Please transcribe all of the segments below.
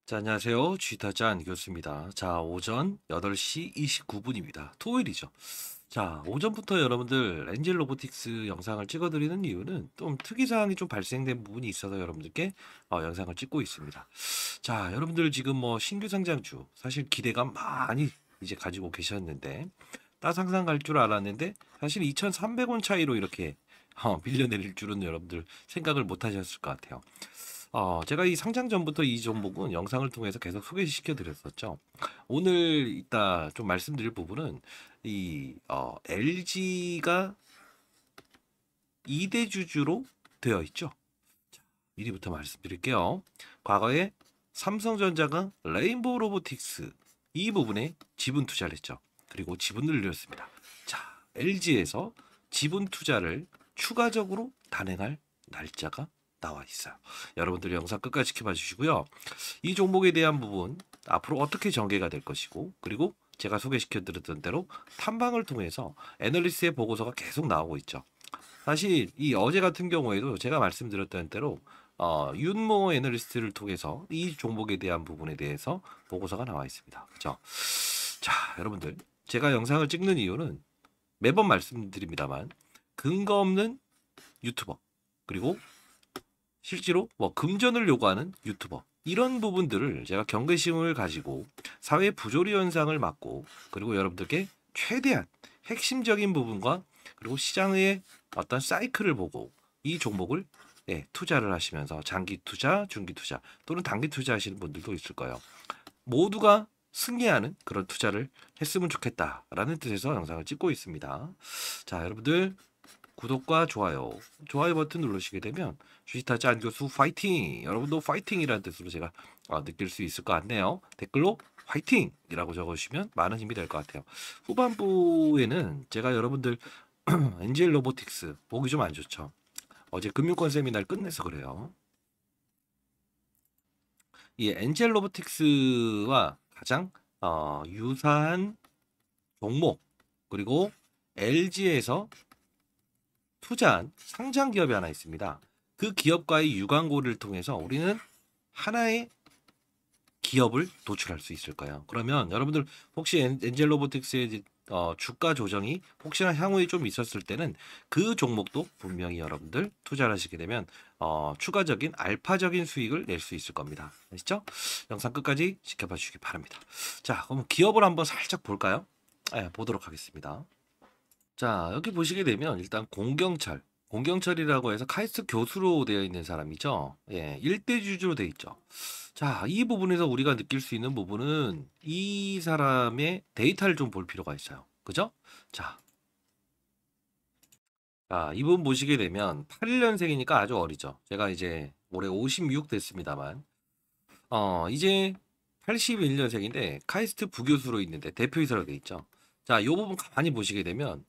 자, 안녕하세요. 쥐타짠 교수입니다. 자, 오전 8시 29분입니다. 토요일이죠. 자, 오전부터 여러분들 엔젤 로보틱스 영상을 찍어드리는 이유는 좀 특이사항이 좀 발생된 부분이 있어서 여러분들께 영상을 찍고 있습니다. 자, 여러분들 지금 뭐 신규 상장주 사실 기대감 많이 이제 가지고 계셨는데 따상상 갈 줄 알았는데 사실 2,300원 차이로 이렇게 밀려내릴 줄은 여러분들 생각을 못 하셨을 것 같아요. 제가 이 상장 전부터 이 종목은 영상을 통해서 계속 소개시켜 드렸었죠. 오늘 이따 좀 말씀드릴 부분은 이 LG가 2대 주주로 되어 있죠. 자, 미리부터 말씀드릴게요. 과거에 삼성전자가 레인보우 로보틱스 이 부분에 지분 투자를 했죠. 그리고 지분을 늘렸습니다. 자, LG에서 지분 투자를 추가적으로 단행할 날짜가 나와 있어요. 여러분들 영상 끝까지 지켜봐 주시고요. 이 종목에 대한 부분 앞으로 어떻게 전개가 될 것이고, 그리고 제가 소개시켜 드렸던 대로 탐방을 통해서 애널리스트의 보고서가 계속 나오고 있죠. 사실 이 어제 같은 경우에도 제가 말씀드렸던 대로 윤모 애널리스트를 통해서 이 종목에 대한 부분에 대해서 보고서가 나와 있습니다. 그죠? 자, 여러분들 제가 영상을 찍는 이유는 매번 말씀드립니다만 근거 없는 유튜버, 그리고 실제로 뭐 금전을 요구하는 유튜버, 이런 부분들을 제가 경계심을 가지고 사회 부조리 현상을 막고, 그리고 여러분들께 최대한 핵심적인 부분과 그리고 시장의 어떤 사이클을 보고 이 종목을 투자를 하시면서 장기 투자, 중기 투자 또는 단기 투자하시는 분들도 있을 거예요. 모두가 승리하는 그런 투자를 했으면 좋겠다라는 뜻에서 영상을 찍고 있습니다. 자, 여러분들 구독과 좋아요 버튼 누르시게 되면 주식타짜 안교수 파이팅! 여러분도 파이팅이라는 뜻으로 제가 느낄 수 있을 것 같네요. 댓글로 파이팅이라고 적어주시면 많은 힘이 될 것 같아요. 후반부에는 제가 여러분들 엔젤 로보틱스 보기 좀 안 좋죠. 어제 금융권 세미나를 끝내서 그래요. 이 엔젤 로보틱스와 가장 유사한 종목, 그리고 LG에서 투자한 상장 기업이 하나 있습니다. 그 기업과의 유관고를 통해서 우리는 하나의 기업을 도출할 수 있을까요? 그러면 여러분들 혹시 엔젤 로보틱스의 주가 조정이 혹시나 향후에 좀 있었을 때는 그 종목도 분명히 여러분들 투자를 하시게 되면 추가적인 알파적인 수익을 낼 수 있을 겁니다. 아시죠? 영상 끝까지 지켜봐 주시기 바랍니다. 자, 그럼 기업을 한번 살짝 볼까요? 보도록 하겠습니다. 자, 여기 보시게 되면 일단 공경철이라고 해서 카이스트 교수로 되어 있는 사람이죠. 예, 일대 주주로 되어 있죠. 자, 이 부분에서 우리가 느낄 수 있는 부분은 이 사람의 데이터를 좀 볼 필요가 있어요. 그죠? 자, 이분 보시게 되면 81년생이니까 아주 어리죠. 제가 이제 올해 56 됐습니다만, 이제 81년생인데 카이스트 부교수로 있는데 대표이사로 되어 있죠. 자, 이 부분 가만히 보시게 되면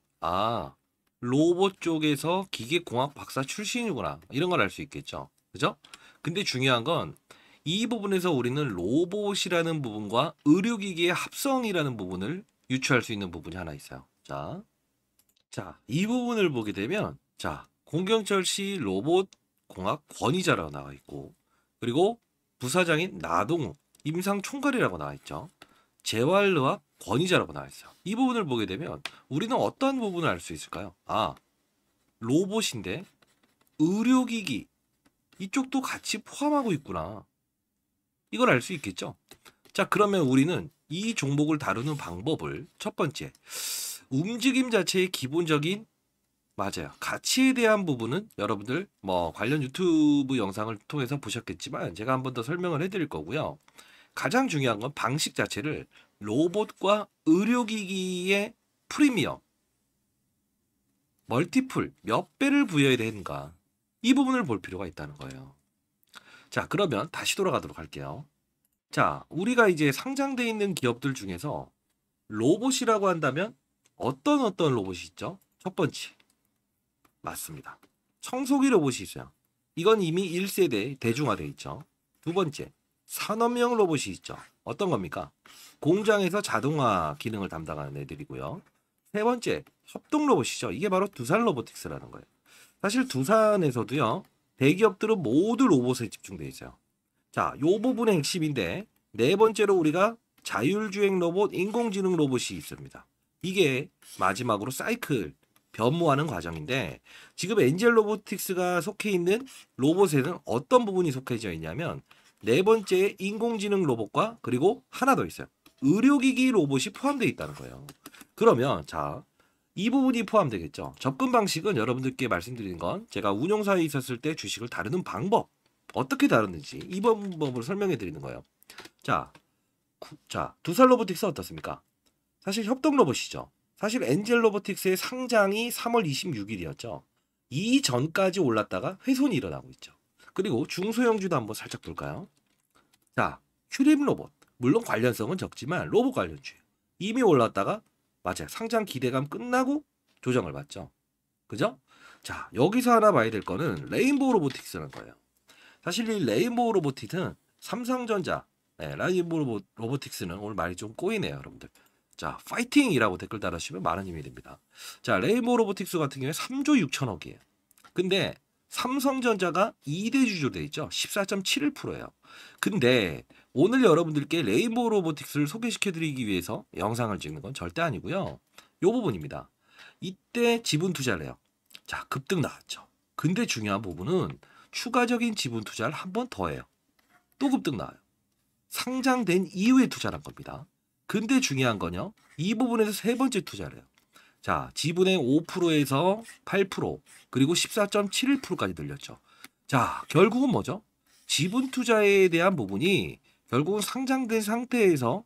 로봇 쪽에서 기계공학 박사 출신이구나, 이런 걸 알 수 있겠죠. 그죠? 근데 중요한 건 이 부분에서 우리는 로봇이라는 부분과 의료기기의 합성이라는 부분을 유추할 수 있는 부분이 하나 있어요. 이 부분을 보게 되면 공경철씨 로봇공학 권위자라고 나와 있고, 그리고 부사장인 나동우 임상총괄이라고 나와 있죠. 재활의학 권위자라고 나와 있어요. 이 부분을 보게 되면 우리는 어떤 부분을 알 수 있을까요? 로봇인데 의료기기 이쪽도 같이 포함하고 있구나, 이걸 알 수 있겠죠. 자, 그러면 우리는 이 종목을 다루는 방법을 첫 번째, 움직임 자체의 기본적인 가치에 대한 부분은 여러분들 뭐 관련 유튜브 영상을 통해서 보셨겠지만 제가 한 번 더 설명을 해드릴 거고요. 가장 중요한 건 방식 자체를 로봇과 의료기기의 프리미엄, 멀티플 몇 배를 부여해야 되는가, 이 부분을 볼 필요가 있다는 거예요. 자, 그러면 다시 돌아가도록 할게요. 자, 우리가 이제 상장돼 있는 기업들 중에서 로봇이라고 한다면 어떤 로봇이 있죠? 첫 번째, 맞습니다, 청소기 로봇이 있어요. 이건 이미 1세대 대중화돼 있죠. 두 번째, 산업용 로봇이 있죠. 어떤 겁니까? 공장에서 자동화 기능을 담당하는 애들이고요. 세 번째, 협동 로봇이죠. 이게 바로 두산 로보틱스라는 거예요. 사실 두산에서도요, 대기업들은 모두 로봇에 집중돼 있어요. 자, 요 부분의 핵심인데 네 번째로 우리가 자율주행 로봇, 인공지능 로봇이 있습니다. 이게 마지막으로 사이클 변모하는 과정인데 지금 엔젤 로보틱스가 속해 있는 로봇에는 어떤 부분이 속해져 있냐면 네 번째 인공지능 로봇과 그리고 하나 더 있어요. 의료기기 로봇이 포함되어 있다는 거예요. 그러면 자, 이 부분이 포함되겠죠. 접근 방식은 여러분들께 말씀드리는 건 제가 운용사에 있었을 때 주식을 다루는 방법 어떻게 다루는지 이 방법으로 설명해 드리는 거예요. 자, 두살 로보틱스 어떻습니까? 사실 협동 로봇이죠. 사실 엔젤 로보틱스의 상장이 3월 26일이었죠. 이 전까지 올랐다가 훼손이 일어나고 있죠. 그리고 중소형주도 한번 살짝 볼까요? 자, 휴림 로봇. 물론 관련성은 적지만 로봇 관련주예요. 이미 올랐다가 맞아요. 상장 기대감 끝나고 조정을 받죠. 그죠? 자, 여기서 하나 봐야 될 거는 레인보우 로보틱스라는 거예요. 사실 이 레인보우 로보틱스는 삼성전자, 레인보우 로보틱스는 오늘 말이 좀 꼬이네요, 여러분들. 자, 파이팅이라고 댓글 달아주시면 많은 힘이 됩니다. 자, 레인보우 로보틱스 같은 경우에 3조 6천억이에요. 근데 삼성전자가 2대 주주로 돼 있죠. 14.71%예요. 근데 오늘 여러분들께 레인보우 로보틱스를 소개시켜 드리기 위해서 영상을 찍는 건 절대 아니고요. 요 부분입니다. 이때 지분 투자를 해요. 자, 급등 나왔죠. 근데 중요한 부분은 추가적인 지분 투자를 한 번 더 해요. 또 급등 나와요. 상장된 이후에 투자한 겁니다. 근데 중요한 건요. 이 부분에서 세 번째 투자를 해요. 자, 지분의 5%에서 8% 그리고 14.71%까지 늘렸죠. 자, 결국은 뭐죠? 지분 투자에 대한 부분이 결국은 상장된 상태에서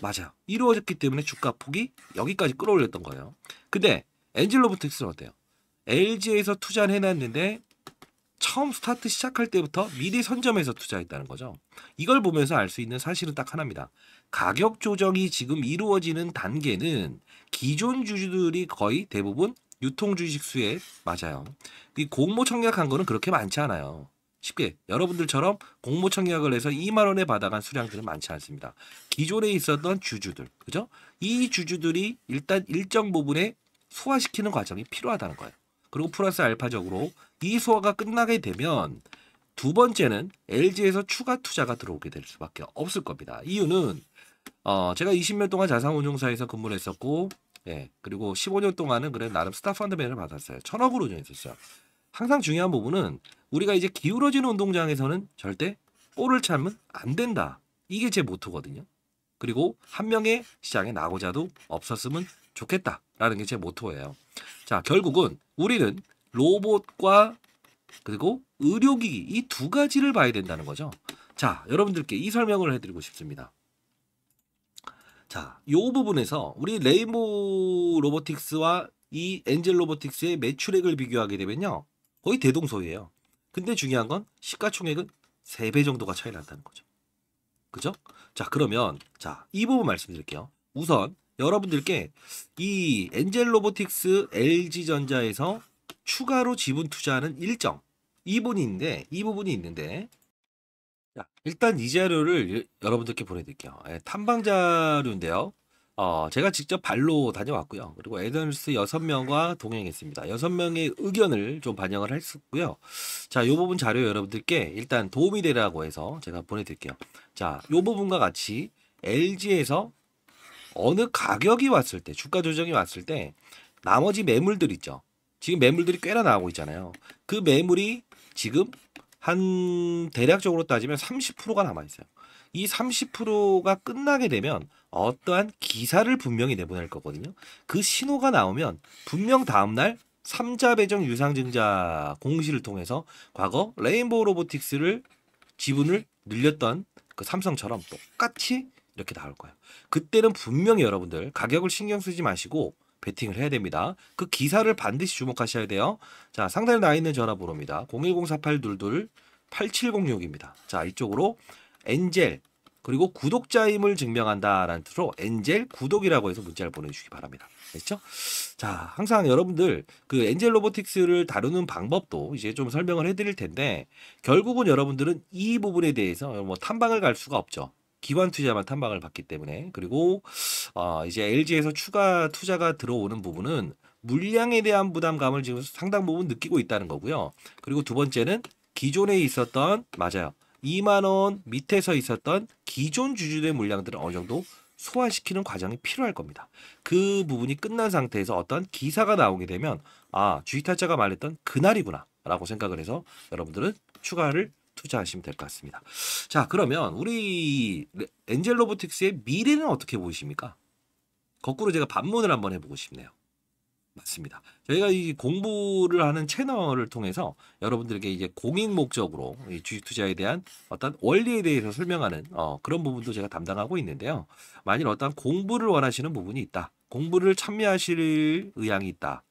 맞아요. 이루어졌기 때문에 주가 폭이 여기까지 끌어올렸던 거예요. 근데 엔젤 로보틱스는 어때요? LG에서 투자를 해놨는데 처음 스타트 시작할 때부터 미리 선점해서 투자했다는 거죠. 이걸 보면서 알 수 있는 사실은 딱 하나입니다. 가격 조정이 지금 이루어지는 단계는 기존 주주들이 거의 대부분 유통 주식 수에 맞아요. 이 공모 청약한 거는 그렇게 많지 않아요. 쉽게 여러분들처럼 공모 청약을 해서 2만 원에 받아간 수량들은 많지 않습니다. 기존에 있었던 주주들, 그죠? 이 주주들이 일단 일정 부분에 소화시키는 과정이 필요하다는 거예요. 그리고 플러스 알파적으로 이 소화가 끝나게 되면 두 번째는 LG에서 추가 투자가 들어오게 될 수밖에 없을 겁니다. 이유는 제가 20년 동안 자산운용사에서 근무를 했었고, 그리고 15년 동안은 그래 나름 스타 펀드맨을 받았어요. 1,000억으로 운영했었어요. 항상 중요한 부분은 우리가 이제 기울어지는 운동장에서는 절대 볼을 차면 안 된다. 이게 제 모토거든요. 그리고 한 명의 시장에 나고자도 없었으면 좋겠다라는 게 제 모토예요. 자, 결국은 우리는 로봇과 그리고 의료기기 이 두 가지를 봐야 된다는 거죠. 자, 여러분들께 이 설명을 해드리고 싶습니다. 자, 요 부분에서 우리 레인보우 로보틱스와 이 엔젤 로보틱스의 매출액을 비교하게 되면요. 거의 대동소이해요. 근데 중요한 건 시가총액은 3배 정도가 차이 난다는 거죠. 그죠? 자, 그러면 자, 이 부분 말씀드릴게요. 우선 여러분들께 이 엔젤 로보틱스 LG전자에서 추가로 지분 투자하는 일정 이 부분이 있는데 자, 일단 이 자료를 여러분들께 보내드릴게요. 탐방 자료인데요. 제가 직접 발로 다녀왔고요. 그리고 애널리스트 6명과 동행했습니다. 6명의 의견을 좀 반영을 했었고요. 자, 이 부분 자료 여러분들께 일단 도움이 되라고 해서 제가 보내드릴게요. 자, 이 부분과 같이 LG에서 어느 가격이 왔을 때, 주가 조정이 왔을 때 나머지 매물들 있죠. 지금 매물들이 꽤나 나오고 있잖아요. 그 매물이 지금 한 대략적으로 따지면 30%가 남아있어요. 이 30%가 끝나게 되면 어떠한 기사를 분명히 내보낼 거거든요. 그 신호가 나오면 분명 다음날 3자 배정 유상증자 공시를 통해서 과거 레인보우 로보틱스를 지분을 늘렸던 그 삼성처럼 똑같이 이렇게 나올 거예요. 그때는 분명히 여러분들 가격을 신경 쓰지 마시고 베팅을 해야 됩니다. 그 기사를 반드시 주목하셔야 돼요. 자, 상단에 나와 있는 전화번호입니다. 010-4822-8706입니다. 자, 이쪽으로 엔젤 그리고 구독자임을 증명한다라는 뜻으로 엔젤 구독이라고 해서 문자를 보내주시기 바랍니다. 됐죠? 자, 항상 여러분들 그 엔젤 로보틱스를 다루는 방법도 이제 좀 설명을 해드릴 텐데 결국은 여러분들은 이 부분에 대해서 뭐 탐방을 갈 수가 없죠. 기관 투자만 탐방을 받기 때문에. 그리고 이제 LG에서 추가 투자가 들어오는 부분은 물량에 대한 부담감을 지금 상당 부분 느끼고 있다는 거고요. 그리고 두 번째는 기존에 있었던 맞아요. 2만 원 밑에서 있었던 기존 주주들의 물량들을 어느 정도 소화시키는 과정이 필요할 겁니다. 그 부분이 끝난 상태에서 어떤 기사가 나오게 되면 아, 주식타짜가 말했던 그날이구나 라고 생각을 해서 여러분들은 추가를 투자하시면 될 것 같습니다. 자, 그러면 우리 엔젤 로보틱스의 미래는 어떻게 보이십니까? 거꾸로 제가 반문을 한번 해보고 싶네요. 맞습니다. 저희가 이 공부를 하는 채널을 통해서 여러분들에게 이제 공익 목적으로 이 주식 투자에 대한 어떤 원리에 대해서 설명하는 그런 부분도 제가 담당하고 있는데요. 만일 어떤 공부를 원하시는 부분이 있다, 공부를 참여하실 의향이 있다,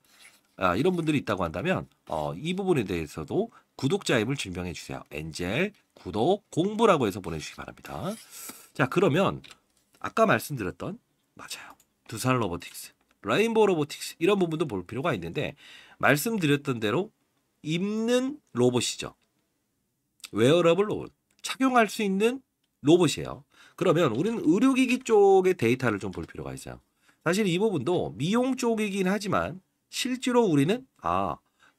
이런 분들이 있다고 한다면 이 부분에 대해서도 구독자임을 증명해 주세요. 엔젤 구독 공부라고 해서 보내주시기 바랍니다. 자, 그러면 아까 말씀드렸던 맞아요. 두산 로보틱스, 레인보우 로보틱스 이런 부분도 볼 필요가 있는데 말씀드렸던 대로 입는 로봇이죠. 웨어러블 로봇, 착용할 수 있는 로봇이에요. 그러면 우리는 의료기기 쪽의 데이터를 좀 볼 필요가 있어요. 사실 이 부분도 미용 쪽이긴 하지만 실제로 우리는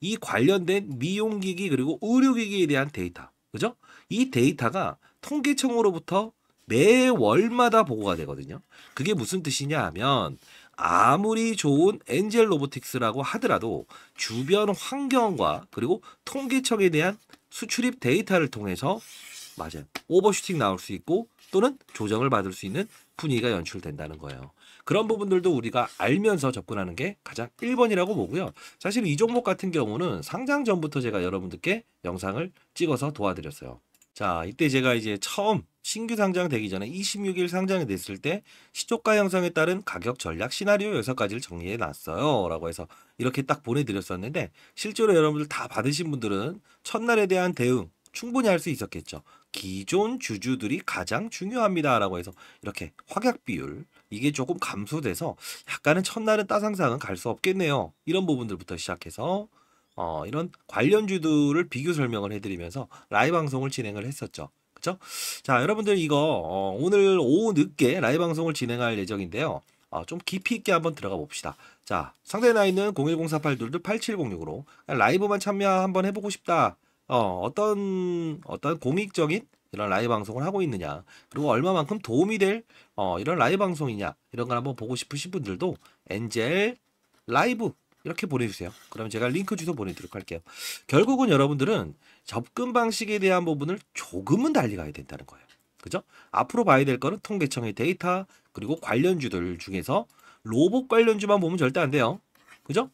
이 관련된 미용기기 그리고 의료기기에 대한 데이터, 그죠? 이 데이터가 통계청으로부터 매월마다 보고가 되거든요. 그게 무슨 뜻이냐 하면 아무리 좋은 엔젤 로보틱스라고 하더라도 주변 환경과 그리고 통계청에 대한 수출입 데이터를 통해서 맞아요. 오버슈팅 나올 수 있고 또는 조정을 받을 수 있는 분위기가 연출된다는 거예요. 그런 부분들도 우리가 알면서 접근하는 게 가장 1번이라고 보고요. 사실 이 종목 같은 경우는 상장 전부터 제가 여러분들께 영상을 찍어서 도와드렸어요. 자, 이때 제가 이제 처음 신규 상장되기 전에 26일 상장이 됐을 때 시초가 형성에 따른 가격 전략 시나리오 6가지를 정리해 놨어요. 라고 해서 이렇게 딱 보내드렸었는데 실제로 여러분들 다 받으신 분들은 첫날에 대한 대응 충분히 할 수 있었겠죠. 기존 주주들이 가장 중요합니다. 라고 해서 이렇게 확약 비율 이게 조금 감소돼서 약간은 첫날은 따상상은 갈 수 없겠네요. 이런 부분들부터 시작해서 이런 관련주들을 비교 설명을 해드리면서 라이브 방송을 진행을 했었죠. 그쵸? 자, 여러분들 이거 오늘 오후 늦게 라이브 방송을 진행할 예정인데요. 좀 깊이 있게 한번 들어가 봅시다. 자, 상대에 나 있는 01048228706으로 라이브만 참여 한번 해보고 싶다. 어떤 공익적인 이런 라이브 방송을 하고 있느냐, 그리고 얼마만큼 도움이 될 이런 라이브 방송이냐, 이런 걸 한번 보고 싶으신 분들도 엔젤 라이브 이렇게 보내주세요. 그러면 제가 링크 주소 보내드리도록 할게요. 결국은 여러분들은 접근 방식에 대한 부분을 조금은 달리 가야 된다는 거예요. 그죠? 앞으로 봐야 될 거는 통계청의 데이터 그리고 관련주들 중에서 로봇 관련주만 보면 절대 안 돼요. 그죠?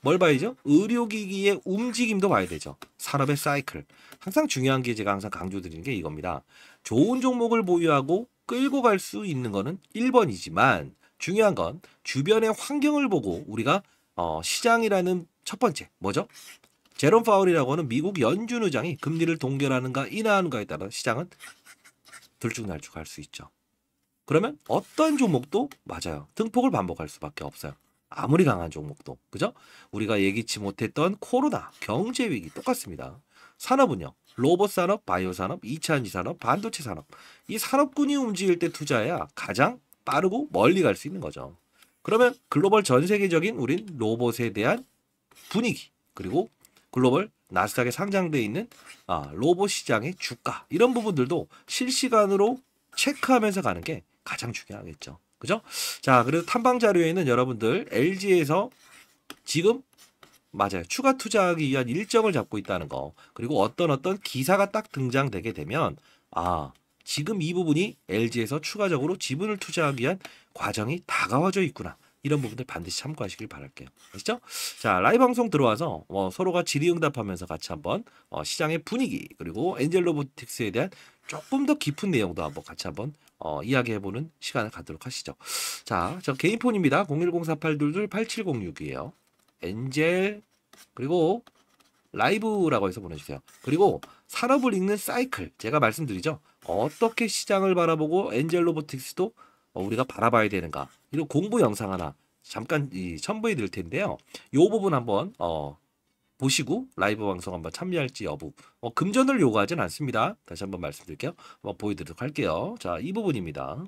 뭘 봐야죠? 의료기기의 움직임도 봐야 되죠. 산업의 사이클. 항상 중요한 게 제가 항상 강조드리는 게 이겁니다. 좋은 종목을 보유하고 끌고 갈 수 있는 거는 1번이지만 중요한 건 주변의 환경을 보고 우리가 시장이라는 첫 번째 뭐죠? 제롬 파월이라고 하는 미국 연준 의장이 금리를 동결하는가 인하하는가에 따라 시장은 들쭉날쭉할 수 있죠. 그러면 어떤 종목도 맞아요. 등폭을 반복할 수밖에 없어요. 아무리 강한 종목도. 그죠? 우리가 예기치 못했던 코로나, 경제 위기 똑같습니다. 산업은요. 로봇 산업, 바이오 산업, 2차 전지 산업, 반도체 산업. 이 산업군이 움직일 때 투자해야 가장 빠르고 멀리 갈 수 있는 거죠. 그러면 글로벌 전 세계적인 우린 로봇에 대한 분위기 그리고 글로벌 나스닥에 상장돼 있는 로봇 시장의 주가 이런 부분들도 실시간으로 체크하면서 가는 게 가장 중요하겠죠. 그죠? 자, 그래서 탐방 자료에는 여러분들 LG에서 지금 맞아요. 추가 투자하기 위한 일정을 잡고 있다는 거. 그리고 어떤 기사가 딱 등장되게 되면 지금 이 부분이 LG에서 추가적으로 지분을 투자하기 위한 과정이 다가와져 있구나. 이런 부분들 반드시 참고하시길 바랄게요. 아시죠? 자, 라이브 방송 들어와서 서로가 질의응답하면서 같이 한번 시장의 분위기 그리고 엔젤 로보틱스에 대한 조금 더 깊은 내용도 한번 같이 한번 이야기해보는 시간을 갖도록 하시죠. 자, 저 개인 폰입니다. 01048228706이에요. 엔젤 그리고 라이브라고 해서 보내주세요. 그리고 산업을 읽는 사이클 제가 말씀드리죠. 어떻게 시장을 바라보고 엔젤 로보틱스도 우리가 바라봐야 되는가 이런 공부 영상 하나 잠깐 첨부해 드릴 텐데요. 이 부분 한번 보시고 라이브 방송 한번 참여할지 여부 금전을 요구하진 않습니다. 다시 한번 말씀드릴게요. 한번 보여드리도록 할게요. 자, 이 부분입니다.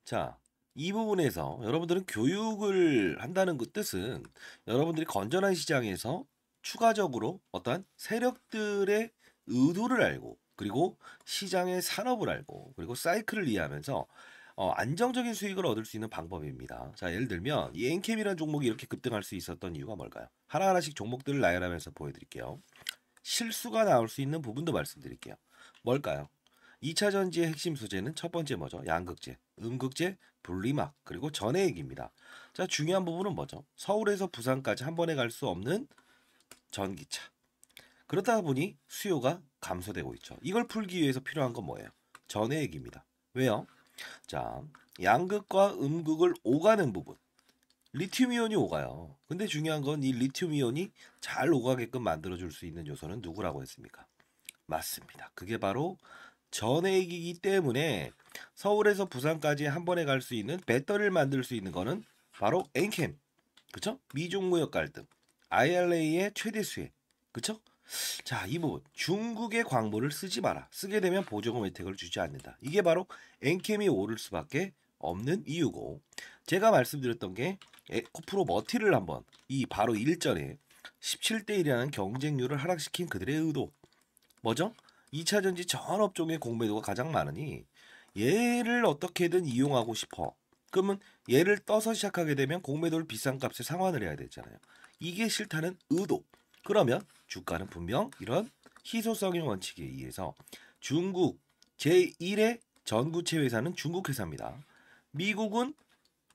자, 이 부분에서 여러분들은 교육을 한다는 그 뜻은 여러분들이 건전한 시장에서 추가적으로 어떠한 세력들의 의도를 알고 그리고 시장의 산업을 알고 그리고 사이클을 이해하면서 안정적인 수익을 얻을 수 있는 방법입니다. 자, 예를 들면 이 엔캠이라는 종목이 이렇게 급등할 수 있었던 이유가 뭘까요? 하나하나씩 종목들을 나열하면서 보여드릴게요. 실수가 나올 수 있는 부분도 말씀드릴게요. 뭘까요? 2차 전지의 핵심 소재는 첫 번째 뭐죠? 양극재, 음극재, 분리막, 그리고 전해액입니다. 자, 중요한 부분은 뭐죠? 서울에서 부산까지 한 번에 갈 수 없는 전기차. 그러다 보니 수요가 감소되고 있죠. 이걸 풀기 위해서 필요한 건 뭐예요? 전해액입니다. 왜요? 자, 양극과 음극을 오가는 부분. 리튬 이온이 오가요. 근데 중요한 건 이 리튬 이온이 잘 오가게끔 만들어줄 수 있는 요소는 누구라고 했습니까? 맞습니다. 그게 바로 전해액이기 때문에 서울에서 부산까지 한 번에 갈 수 있는 배터리를 만들 수 있는 거는 바로 엔캠. 그쵸? 미중무역 갈등. IRA의 최대 수혜. 그쵸? 자, 이 부분. 중국의 광물을 쓰지 마라. 쓰게 되면 보조금 혜택을 주지 않는다. 이게 바로 엔캠이 오를 수밖에 없는 이유고, 제가 말씀드렸던 게 에코프로 머티를 한번 이 바로 일전에 17대 1이라는 경쟁률을 하락시킨 그들의 의도. 뭐죠? 2차 전지 전 업종의 공매도가 가장 많으니 얘를 어떻게든 이용하고 싶어. 그러면 얘를 떠서 시작하게 되면 공매도를 비싼 값에 상환을 해야 되잖아요. 이게 싫다는 의도. 그러면 주가는 분명 이런 희소성의 원칙에 의해서 중국 제1의 전구체 회사는 중국 회사입니다. 미국은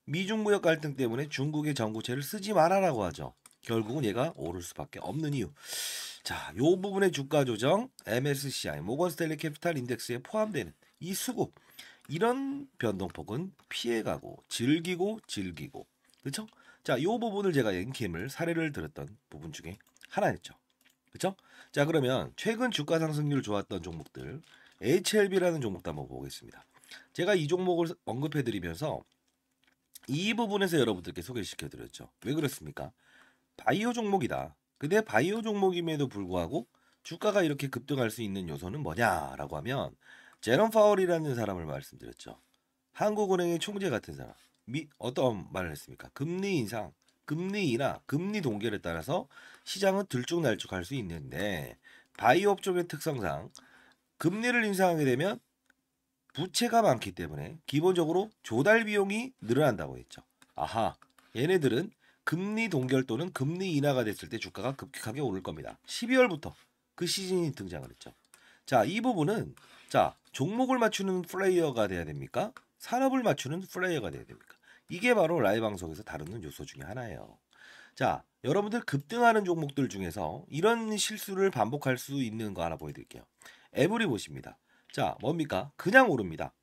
미중무역 갈등 때문에 중국의 전구체를 쓰지 말아라고 하죠. 결국은 얘가 오를 수밖에 없는 이유. 자, 요 부분의 주가 조정, MSCI, 모건 스탠리 캐피탈 인덱스에 포함되는 이 수급, 이런 변동폭은 피해가고 즐기고, 그렇죠? 자, 요 부분을 제가 엔캠을 사례를 들었던 부분 중에 하나였죠. 그렇죠? 자, 그러면 최근 주가 상승률 좋았던 종목들, HLB라는 종목도 한번 보겠습니다. 제가 이 종목을 언급해드리면서 이 부분에서 여러분들께 소개시켜드렸죠. 왜 그렇습니까? 바이오 종목이다. 근데 바이오 종목임에도 불구하고 주가가 이렇게 급등할 수 있는 요소는 뭐냐라고 하면 제롬 파월이라는 사람을 말씀드렸죠. 한국은행의 총재 같은 사람. 어떤 말을 했습니까? 금리 인상, 금리 인하, 금리 동결에 따라서 시장은 들쭉날쭉할 수 있는데 바이오 업종의 특성상 금리를 인상하게 되면 부채가 많기 때문에 기본적으로 조달 비용이 늘어난다고 했죠. 아하, 얘네들은 금리 동결 또는 금리 인하가 됐을 때 주가가 급격하게 오를 겁니다. 12월부터 그 시즌이 등장을 했죠. 자, 이 부분은 자, 종목을 맞추는 플레이어가 돼야 됩니까? 산업을 맞추는 플레이어가 돼야 됩니까? 이게 바로 라이브 방송에서 다루는 요소 중에 하나예요. 자, 여러분들 급등하는 종목들 중에서 이런 실수를 반복할 수 있는 거 하나 보여드릴게요. 에브리 보십니다. 자, 뭡니까? 그냥 오릅니다.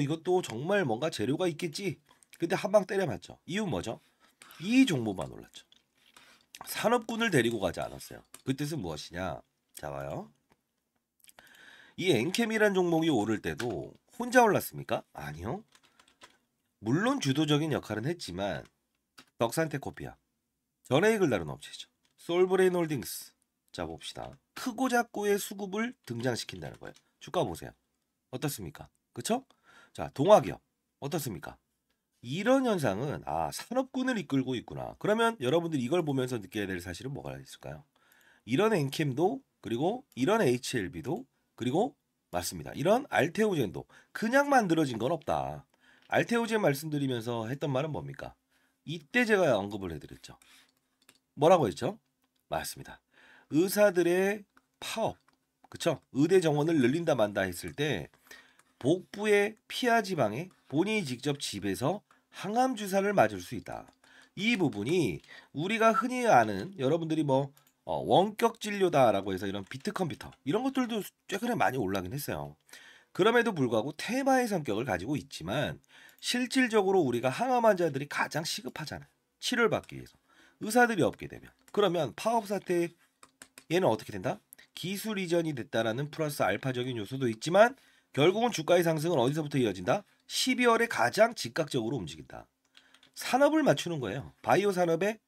이것도 정말 뭔가 재료가 있겠지. 근데 한 방 때려맞죠. 이유 뭐죠? 이 종목만 올랐죠. 산업군을 데리고 가지 않았어요. 그 뜻은 무엇이냐? 자, 봐요. 이 엔캠이란 종목이 오를 때도 혼자 올랐습니까? 아니요. 물론 주도적인 역할은 했지만 덕산테코피아, 전해익을 다룬 업체죠. 솔브레인 홀딩스. 자, 봅시다. 크고 작고의 수급을 등장시킨다는 거예요. 주가 보세요. 어떻습니까? 그쵸? 자, 동화기업 어떻습니까? 이런 현상은 산업군을 이끌고 있구나. 그러면 여러분들 이걸 보면서 느껴야 될 사실은 뭐가 있을까요? 이런 엔캠도, 그리고 이런 HLB도, 그리고 맞습니다. 이런 알테오젠도 그냥 만들어진 건 없다. 알테오젠 말씀드리면서 했던 말은 뭡니까? 이때 제가 언급을 해드렸죠. 뭐라고 했죠? 맞습니다. 의사들의 파업, 그쵸? 의대 정원을 늘린다 만다 했을 때 복부의 피하 지방에 본인이 직접 집에서 항암 주사를 맞을 수 있다. 이 부분이 우리가 흔히 아는 여러분들이 원격 진료다라고 해서 이런 비트 컴퓨터 이런 것들도 최근에 많이 올라긴 했어요. 그럼에도 불구하고 테마의 성격을 가지고 있지만 실질적으로 우리가 항암 환자들이 가장 시급하잖아요. 치료를 받기 위해서. 의사들이 없게 되면. 그러면 파업 사태 얘는 어떻게 된다? 기술 이전이 됐다라는 플러스 알파적인 요소도 있지만 결국은 주가의 상승은 어디서부터 이어진다? 12월에 가장 즉각적으로 움직인다. 산업을 맞추는 거예요. 바이오 산업의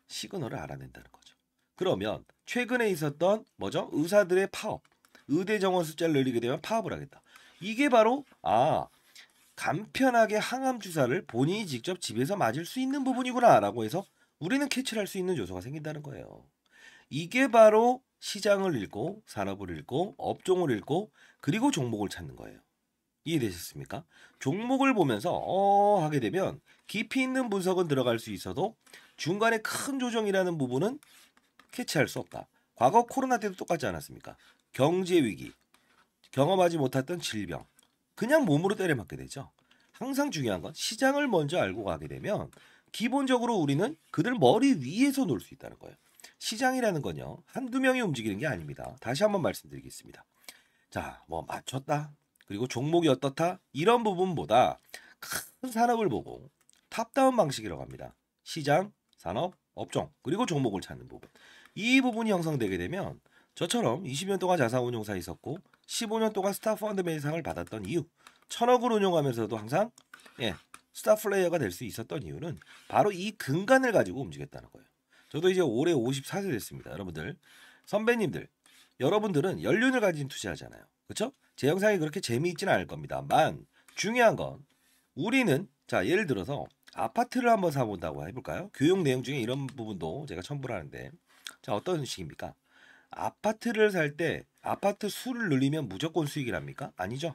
시그널을 알아낸다는 거죠. 그러면 최근에 있었던 뭐죠? 의사들의 파업. 의대 정원 숫자를 늘리게 되면 파업을 하겠다. 이게 바로 간편하게 항암 주사를 본인이 직접 집에서 맞을 수 있는 부분이구나라고 해서 우리는 캐치를 할 수 있는 요소가 생긴다는 거예요. 이게 바로 시장을 읽고 산업을 읽고 업종을 읽고 그리고 종목을 찾는 거예요. 이해되셨습니까? 종목을 보면서 하게 되면 깊이 있는 분석은 들어갈 수 있어도 중간에 큰 조정이라는 부분은 캐치할 수 없다. 과거 코로나 때도 똑같지 않았습니까? 경제 위기, 경험하지 못했던 질병, 그냥 몸으로 때려맞게 되죠. 항상 중요한 건 시장을 먼저 알고 가게 되면 기본적으로 우리는 그들 머리 위에서 놀 수 있다는 거예요. 시장이라는 건요, 한두 명이 움직이는 게 아닙니다. 다시 한번 말씀드리겠습니다. 자, 뭐 맞췄다, 그리고 종목이 어떻다, 이런 부분보다 큰 산업을 보고 탑다운 방식이라고 합니다. 시장, 산업, 업종, 그리고 종목을 찾는 부분. 이 부분이 형성되게 되면 저처럼 20년 동안 자산운용사에 있었고 15년 동안 스타펀드맨상을 받았던 이유, 1000억을 운용하면서도 항상 스타 플레이어가 될 수 있었던 이유는 바로 이 근간을 가지고 움직였다는 거예요. 저도 이제 올해 54세 됐습니다. 여러분들, 선배님들, 여러분들은 연륜을 가진 투자하잖아요. 그렇죠? 제 영상이 그렇게 재미있지는 않을 겁니다만 중요한 건 우리는, 자, 예를 들어서 아파트를 한번 사본다고 해볼까요? 교육 내용 중에 이런 부분도 제가 첨부를 하는데, 자, 어떤 식입니까? 아파트를 살 때 아파트 수를 늘리면 무조건 수익이랍니까? 아니죠.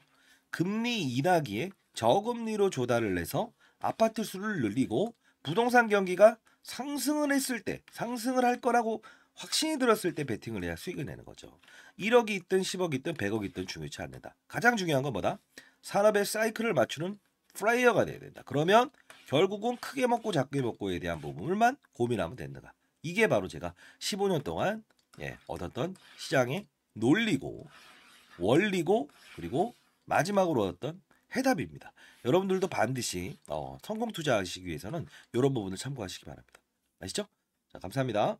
금리 인하기에 저금리로 조달을 해서 아파트 수를 늘리고 부동산 경기가 상승을 했을 때, 상승을 할 거라고 확신이 들었을 때 베팅을 해야 수익을 내는 거죠. 1억이 있든 10억이 있든 100억이 있든 중요치 않는다. 가장 중요한 건 뭐다? 산업의 사이클을 맞추는 플레이어가 돼야 된다. 그러면 결국은 크게 먹고 작게 먹고에 대한 부분을만 고민하면 된다. 이게 바로 제가 15년 동안 얻었던 시장의 논리고 원리고 그리고 마지막으로 얻었던 해답입니다. 여러분들도 반드시 성공 투자하시기 위해서는 이런 부분을 참고하시기 바랍니다. 아시죠? 자, 감사합니다.